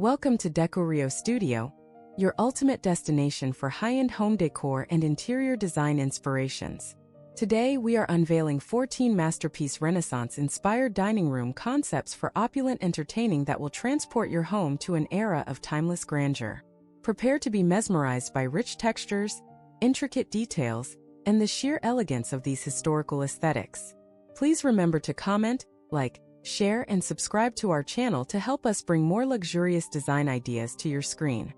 Welcome to Decorio Studio, your ultimate destination for high-end home decor and interior design inspirations. Today, we are unveiling 14 masterpiece Renaissance-inspired dining room concepts for opulent entertaining that will transport your home to an era of timeless grandeur. Prepare to be mesmerized by rich textures, intricate details, and the sheer elegance of these historical aesthetics. Please remember to comment, like, share, and subscribe to our channel to help us bring more luxurious design ideas to your screen.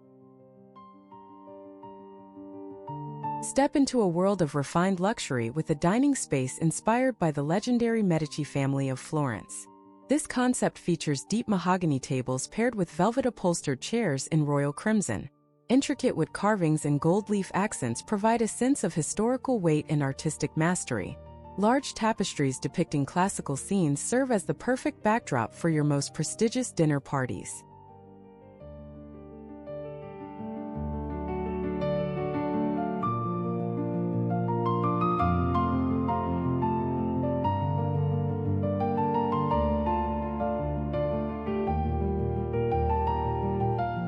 Step into a world of refined luxury with a dining space inspired by the legendary Medici family of Florence. This concept features deep mahogany tables paired with velvet-upholstered chairs in royal crimson. Intricate wood carvings and gold leaf accents provide a sense of historical weight and artistic mastery. Large tapestries depicting classical scenes serve as the perfect backdrop for your most prestigious dinner parties.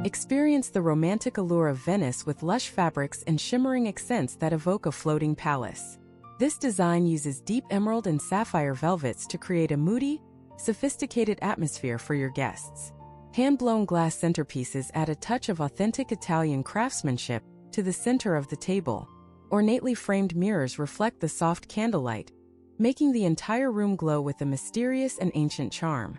Experience the romantic allure of Venice with lush fabrics and shimmering accents that evoke a floating palace. This design uses deep emerald and sapphire velvets to create a moody, sophisticated atmosphere for your guests. Hand-blown glass centerpieces add a touch of authentic Italian craftsmanship to the center of the table. Ornately framed mirrors reflect the soft candlelight, making the entire room glow with a mysterious and ancient charm.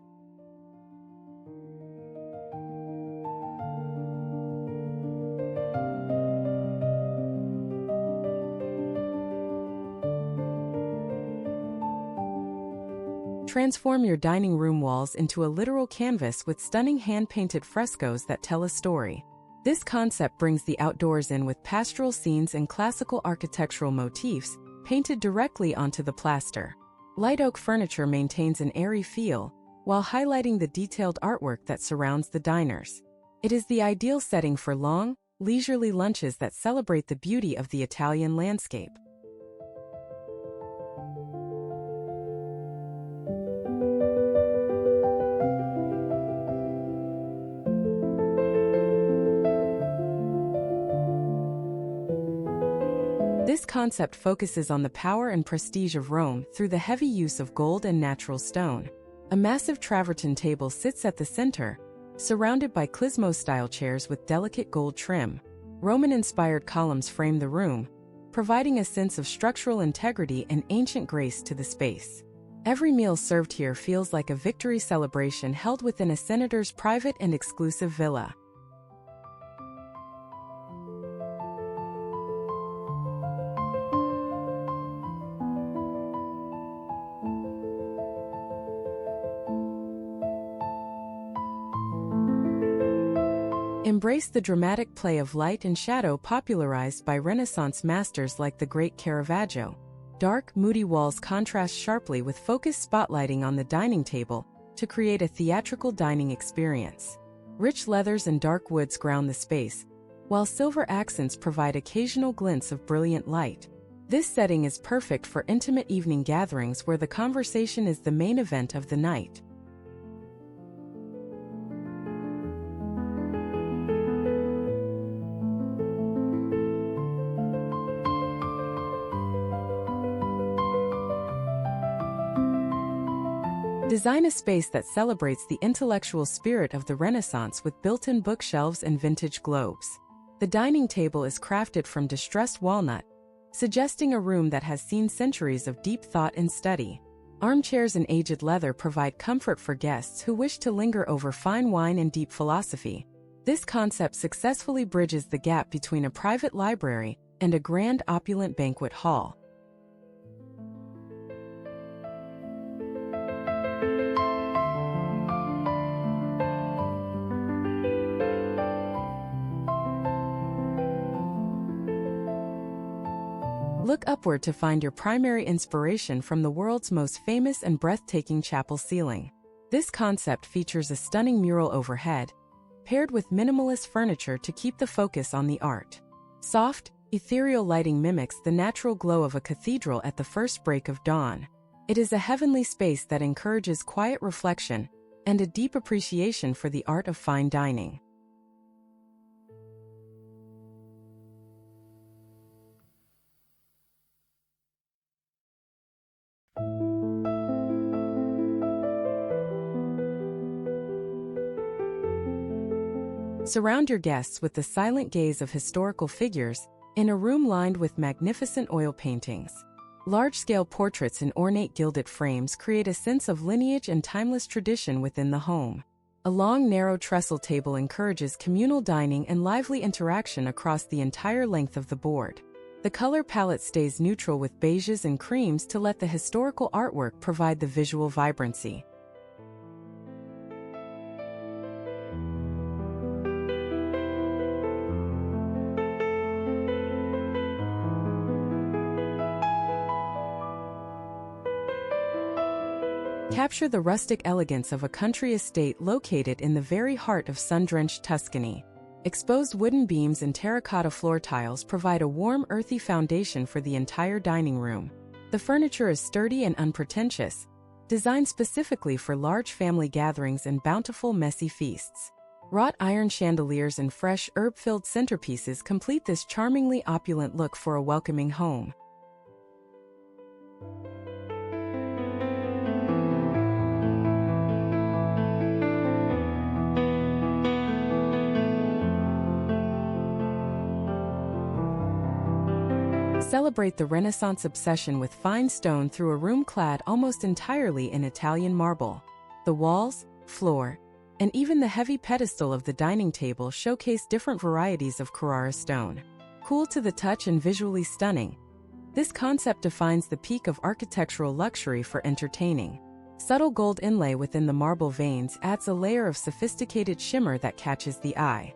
Transform your dining room walls into a literal canvas with stunning hand-painted frescoes that tell a story. This concept brings the outdoors in with pastoral scenes and classical architectural motifs painted directly onto the plaster. Light oak furniture maintains an airy feel, while highlighting the detailed artwork that surrounds the diners. It is the ideal setting for long, leisurely lunches that celebrate the beauty of the Italian landscape. This concept focuses on the power and prestige of Rome through the heavy use of gold and natural stone. A massive travertine table sits at the center, surrounded by klezmo-style chairs with delicate gold trim. Roman-inspired columns frame the room, providing a sense of structural integrity and ancient grace to the space. Every meal served here feels like a victory celebration held within a senator's private and exclusive villa. Embrace the dramatic play of light and shadow popularized by Renaissance masters like the great Caravaggio. Dark, moody walls contrast sharply with focused spotlighting on the dining table to create a theatrical dining experience. Rich leathers and dark woods ground the space, while silver accents provide occasional glints of brilliant light. This setting is perfect for intimate evening gatherings where the conversation is the main event of the night. Design a space that celebrates the intellectual spirit of the Renaissance with built-in bookshelves and vintage globes. The dining table is crafted from distressed walnut, suggesting a room that has seen centuries of deep thought and study. Armchairs and aged leather provide comfort for guests who wish to linger over fine wine and deep philosophy. This concept successfully bridges the gap between a private library and a grand opulent banquet hall. Look upward to find your primary inspiration from the world's most famous and breathtaking chapel ceiling. This concept features a stunning mural overhead, paired with minimalist furniture to keep the focus on the art. Soft, ethereal lighting mimics the natural glow of a cathedral at the first break of dawn. It is a heavenly space that encourages quiet reflection and a deep appreciation for the art of fine dining. Surround your guests with the silent gaze of historical figures in a room lined with magnificent oil paintings. Large-scale portraits in ornate gilded frames create a sense of lineage and timeless tradition within the home. A long, narrow trestle table encourages communal dining and lively interaction across the entire length of the board. The color palette stays neutral with beiges and creams to let the historical artwork provide the visual vibrancy. Capture the rustic elegance of a country estate located in the very heart of sun-drenched Tuscany. Exposed wooden beams and terracotta floor tiles provide a warm, earthy foundation for the entire dining room. The furniture is sturdy and unpretentious, designed specifically for large family gatherings and bountiful, messy feasts. Wrought iron chandeliers and fresh, herb-filled centerpieces complete this charmingly opulent look for a welcoming home. Celebrate the Renaissance obsession with fine stone through a room clad almost entirely in Italian marble. The walls, floor, and even the heavy pedestal of the dining table showcase different varieties of Carrara stone. Cool to the touch and visually stunning, this concept defines the peak of architectural luxury for entertaining. Subtle gold inlay within the marble veins adds a layer of sophisticated shimmer that catches the eye.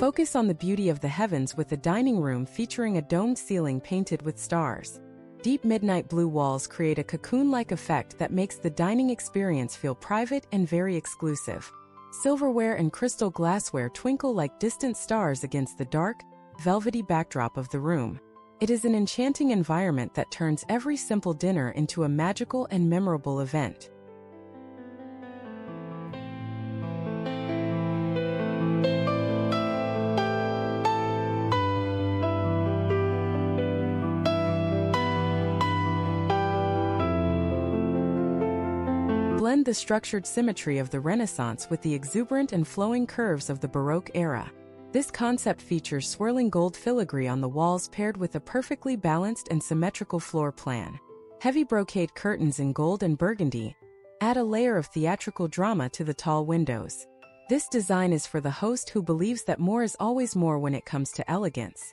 Focus on the beauty of the heavens with a dining room featuring a domed ceiling painted with stars. Deep midnight blue walls create a cocoon-like effect that makes the dining experience feel private and very exclusive. Silverware and crystal glassware twinkle like distant stars against the dark, velvety backdrop of the room. It is an enchanting environment that turns every simple dinner into a magical and memorable event. Blend the structured symmetry of the Renaissance with the exuberant and flowing curves of the Baroque era. This concept features swirling gold filigree on the walls paired with a perfectly balanced and symmetrical floor plan. Heavy brocade curtains in gold and burgundy add a layer of theatrical drama to the tall windows. This design is for the host who believes that more is always more when it comes to elegance.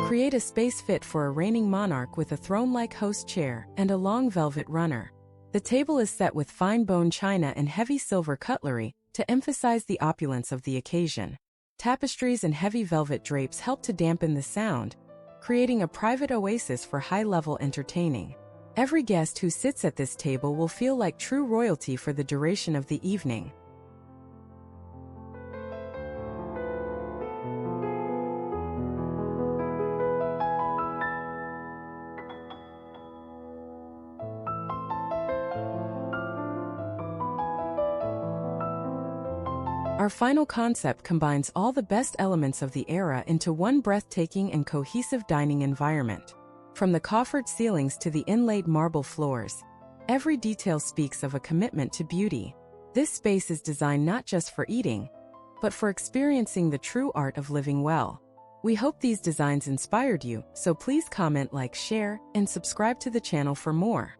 Create a space fit for a reigning monarch with a throne-like host chair and a long velvet runner. The table is set with fine bone china and heavy silver cutlery to emphasize the opulence of the occasion. Tapestries and heavy velvet drapes help to dampen the sound, creating a private oasis for high-level entertaining. Every guest who sits at this table will feel like true royalty for the duration of the evening. Our final concept combines all the best elements of the era into one breathtaking and cohesive dining environment. From the coffered ceilings to the inlaid marble floors, every detail speaks of a commitment to beauty. This space is designed not just for eating, but for experiencing the true art of living well. We hope these designs inspired you, so please comment, like, share, and subscribe to the channel for more.